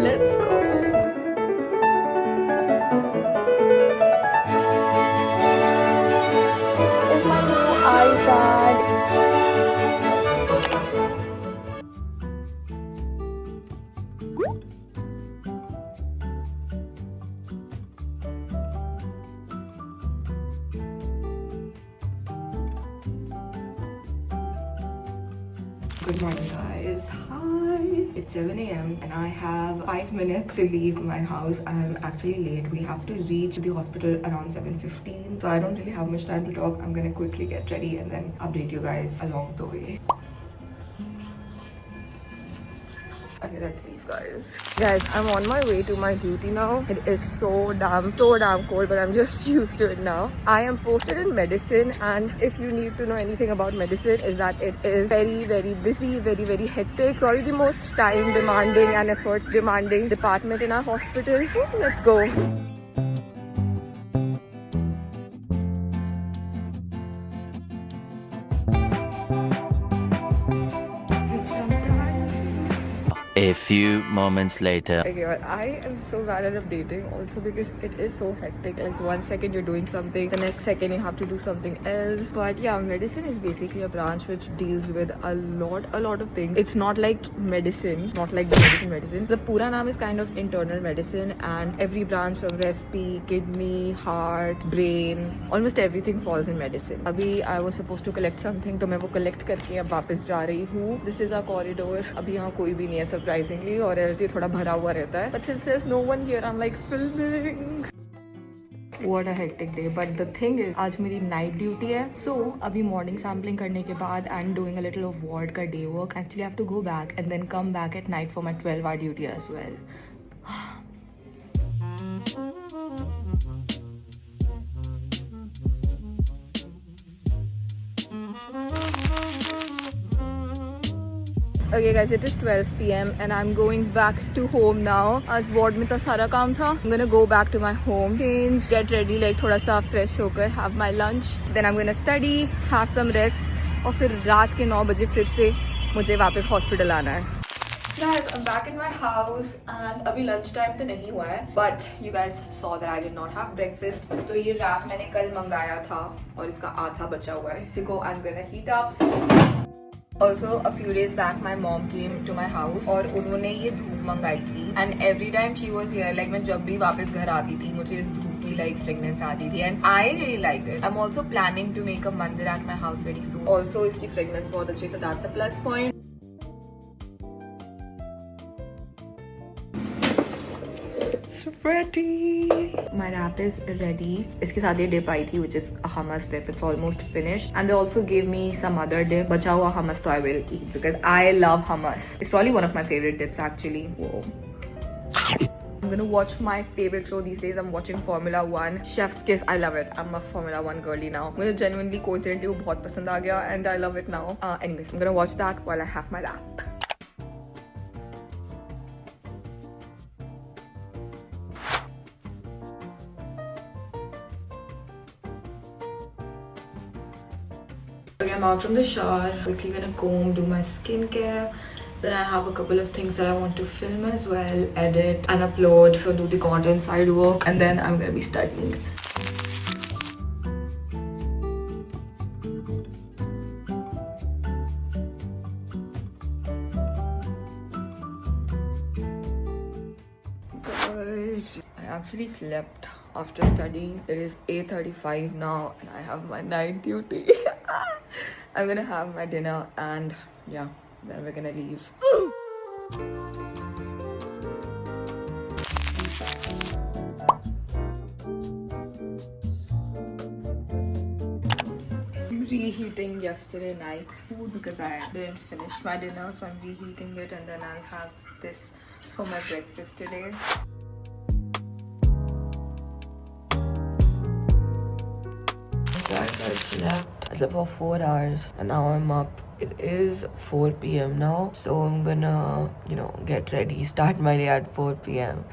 Let's go. Is my new iPad. Good morning, guys. Hi. It's 7 a.m. and I have 5 minutes to leave my house. I'm actually late. We have to reach the hospital around 7:15. So I don't really have much time to talk. I'm gonna quickly get ready and then update you guys along the way. Okay, let's leave, guys. Guys, I'm on my way to my duty now. It is so damn cold, but I'm just used to it now. I am posted in medicine, and if you need to know anything about medicine, is that it is very busy, very hectic. Probably the most time demanding and efforts demanding department in our hospital. Let's go. A few moments later. Okay, well, I am so bad at updating also because it is so hectic. Like 1 second you're doing something, the next second you have to do something else. But yeah, medicine is basically a branch which deals with a lot of things. It's not like medicine, not like the medicine. The pura name is kind of internal medicine, and every branch of respi, kidney, heart, brain, almost everything falls in medicine. Abhi I was supposed to collect something, तो मैं वो collect करके अब वापस जा रही हूँ. This is our corridor. अभी यहाँ कोई भी नहीं है surprisingly, और ऐसे थोड़ा भरा हुआ रहता है. But since there's no one here, I'm like filming. What a hectic day. But the thing is, आज मेरी night duty है. So अभी morning sampling करने के बाद and doing a little of ward का day work. Actually, I have to go back and then come back at night for my 12-hour duty as well. Okay guys, it is 12 p.m. and I'm going back to home now. आज ward में तो सारा काम था. I'm gonna go back to my home, change, get ready, like थोड़ा सा fresh होकर have my lunch. Then I'm gonna study, have some rest. और फिर रात के 9 बजे फिर से मुझे वापस hospital आना है. Guys, I'm back in my house and अभी lunch time तो नहीं हुआ है. But you guys saw that I did not have breakfast. तो ये wrap मैंने कल मंगाया था और इसका आधा बचा हुआ है. इसी को I'm gonna heat up. Also, a few days back, my mom came to my house और उन्होंने ये धूप मंगाई थी. And every time she was here, like मैं जब भी वापस घर आती थी, मुझे इस धूप की like fragrance आती थी. And I really liked it. I'm also planning to make a mandir at my house very soon. Also, इसकी fragrance बहुत अच्छी, so that's a plus point. Ready. My wrap is ready. इसके साथ ये dip आई थी, which is a hummus dip. It's almost finished. And they also gave me some other dip. बचा हुआ hummus तो I will eat because I love hummus. It's probably one of my favorite dips actually. Whoa. I'm gonna watch my favorite show these days. I'm watching Formula 1. Chef's Kiss. I love it. I'm a Formula 1 girly now. मुझे genuinely coincidentally वो बहुत पसंद आ गया and I love it now. Anyways, I'm gonna watch that while I have my wrap. Okay, I'm out from the shower, quickly gonna comb, do my skincare. Then I have a couple of things that I want to film as well, edit and upload, so do the content side work, and then I'm gonna be studying. Guys, I actually slept after studying. It is 8:35 now and I have my night duty. I'm gonna have my dinner and yeah, then we're gonna leave. I'm reheating yesterday night's food because I didn't finish my dinner, so I'm reheating it and then I'll have this for my breakfast today. Guys, I slept for 4 hours and now I'm up. It is 4 p.m. now, so I'm gonna, get ready, start my day at 4 p.m.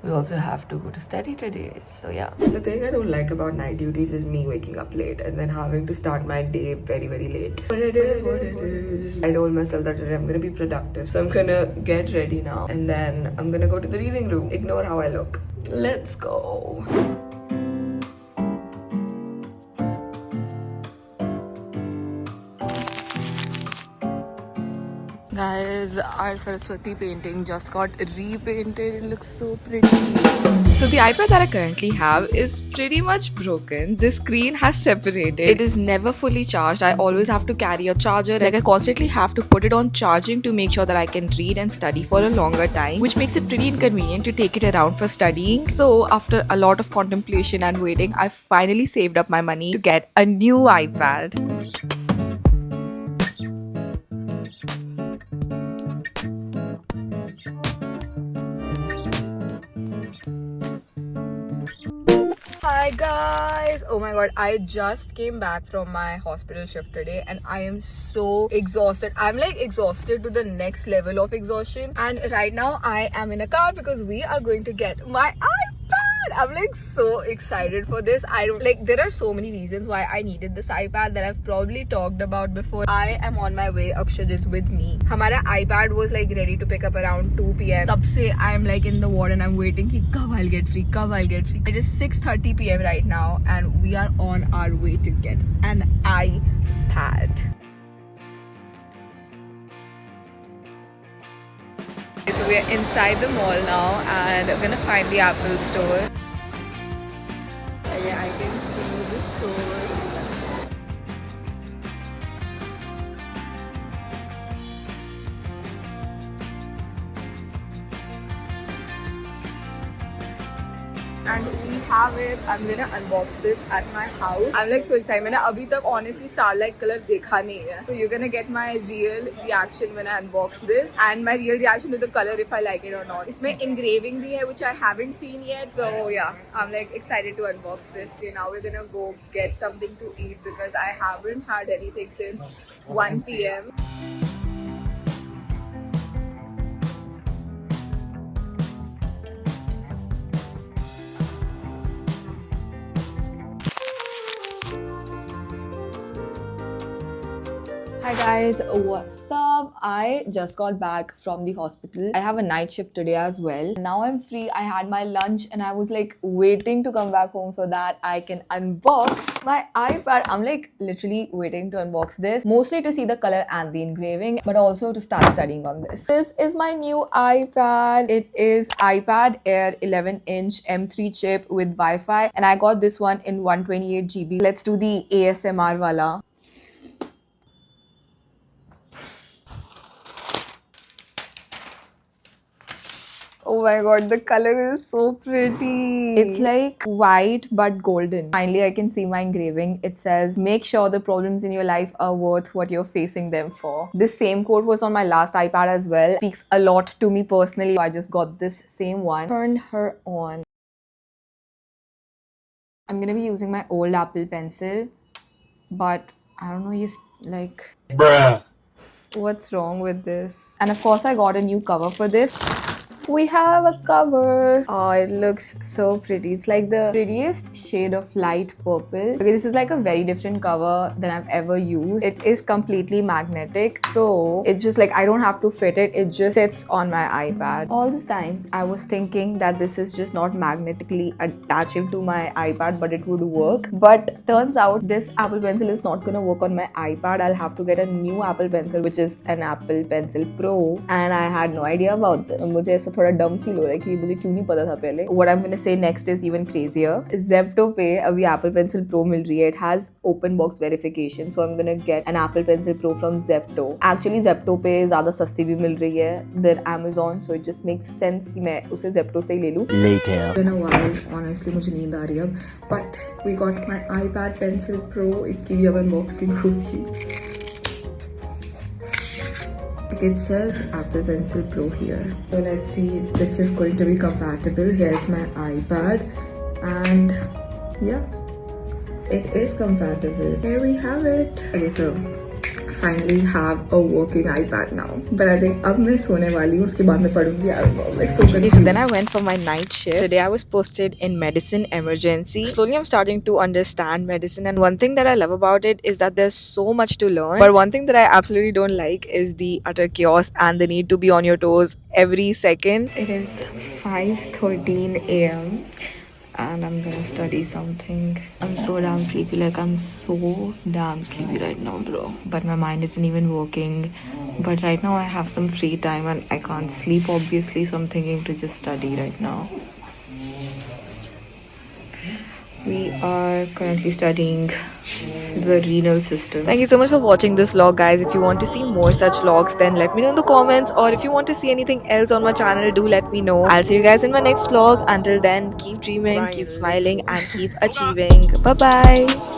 we also have to go to study today. So yeah. The thing I don't like about night duties is me waking up late and then having to start my day very, very late. But it is what it is. I told myself that today I'm gonna be productive. So I'm gonna get ready now and then I'm gonna go to the reading room. Ignore how I look. Let's go. Guys, our Saraswati painting just got repainted. It looks so pretty. So the iPad that I currently have is pretty much broken. The screen has separated. It is never fully charged. I always have to carry a charger. Like I constantly have to put it on charging to make sure that I can read and study for a longer time, which makes it pretty inconvenient to take it around for studying. So after a lot of contemplation and waiting, I finally saved up my money to get a new iPad. Hi guys! Oh my god, I just came back from my hospital shift today and I am so exhausted. I'm like exhausted to the next level of exhaustion, and right now I am in a car because we are going to get my iPad. I'm like so excited for this. I don't like, there are so many reasons why I needed this iPad that I've probably talked about before. I am on my way. Akshaj is with me. Hamara iPad was like ready to pick up around 2 p.m. Tab se I'm like in the ward and I'm waiting ki kab I'll get free, kab I'll get free. It is 6:30 p.m. right now and we are on our way to get an iPad. So we are inside the mall now and I'm gonna find the Apple store. Yeah, I can see the store. And we have it. I'm gonna unbox this at my house. I'm like so excited. मैंने अभी तक honestly starlight color देखा नहीं है. So you're gonna get my real reaction when I unbox this, and my real reaction to the color if I like it or not. इसमें engraving भी है which I haven't seen yet. So yeah, I'm like excited to unbox this. Okay, now we're gonna go get something to eat because I haven't had anything since 1 p.m. Hi guys, what's up? I just got back from the hospital. I have a night shift today as well. Now I'm free. I had my lunch and I was like waiting to come back home so that I can unbox my iPad. I'm like literally waiting to unbox this, mostly to see the color and the engraving, but also to start studying on this. This is my new iPad. It is iPad Air 11-inch M3 chip with Wi-Fi, and I got this one in 128 GB. Let's do the ASMR wala. Oh my god, the color is so pretty. It's like white but golden. Finally, I can see my engraving. It says, make sure the problems in your life are worth what you're facing them for. This same quote was on my last iPad as well. It speaks a lot to me personally. I just got this same one. Turn her on. I'm gonna be using my old Apple Pencil, but I don't know, just like... Bruh. What's wrong with this? And of course, I got a new cover for this. We have a cover. Oh, it looks so pretty. It's like the prettiest shade of light purple. Okay, this is like a very different cover than I've ever used. It is completely magnetic, so it's just like I don't have to fit it. It just sits on my iPad. All this time, I was thinking that this is just not magnetically attaching to my iPad, but it would work. But turns out this Apple Pencil is not gonna work on my iPad. I'll have to get a new Apple Pencil, which is an Apple Pencil Pro, and I had no idea about this. मुझे ऐसा थोड़ा डम feel हो रहा है कि मुझे क्यों नहीं पता था पहले. What I'm gonna say next is even crazier. Zepto पे अभी Apple Pencil Pro मिल रही है. It has open box verification, so I'm gonna get an Apple Pencil Pro from Zepto. Actually Zepto पे ज़्यादा सस्ती भी मिल रही है than Amazon, so it just makes sense कि मैं उसे Zepto से ही ले लूँ. Later. Been a while, honestly मुझे नींद आ रही है अब. But we got my iPad Pencil Pro. इसकी भी अब unboxing होगी. It says Apple Pencil Pro here. So let's see if this is going to be compatible. Here's my iPad, and yeah, it is compatible. Here we have it. Okay, so finally have a working iPad now. But I think अब मैं सोने वाली हूँ, उसके बाद मैं पढ़ूंगी. I don't know, like so confused. So then I went for my night shift. Today I was posted in medicine emergency. Slowly I'm starting to understand medicine, and one thing that I love about it is that there's so much to learn. But one thing that I absolutely don't like is the utter chaos and the need to be on your toes every second. It is 5:13 a.m. and I'm gonna study something. I'm so damn sleepy, like I'm so damn sleepy right now, bro. But my mind isn't even working. But right now I have some free time and I can't sleep obviously, so I'm thinking to just study right now. We are currently studying the renal system. Thank you so much for watching this vlog, guys. If you want to see more such vlogs, then let me know in the comments, or if you want to see anything else on my channel, do let me know. I'll see you guys in my next vlog. Until then, keep dreaming, keep smiling, and keep achieving. Bye bye.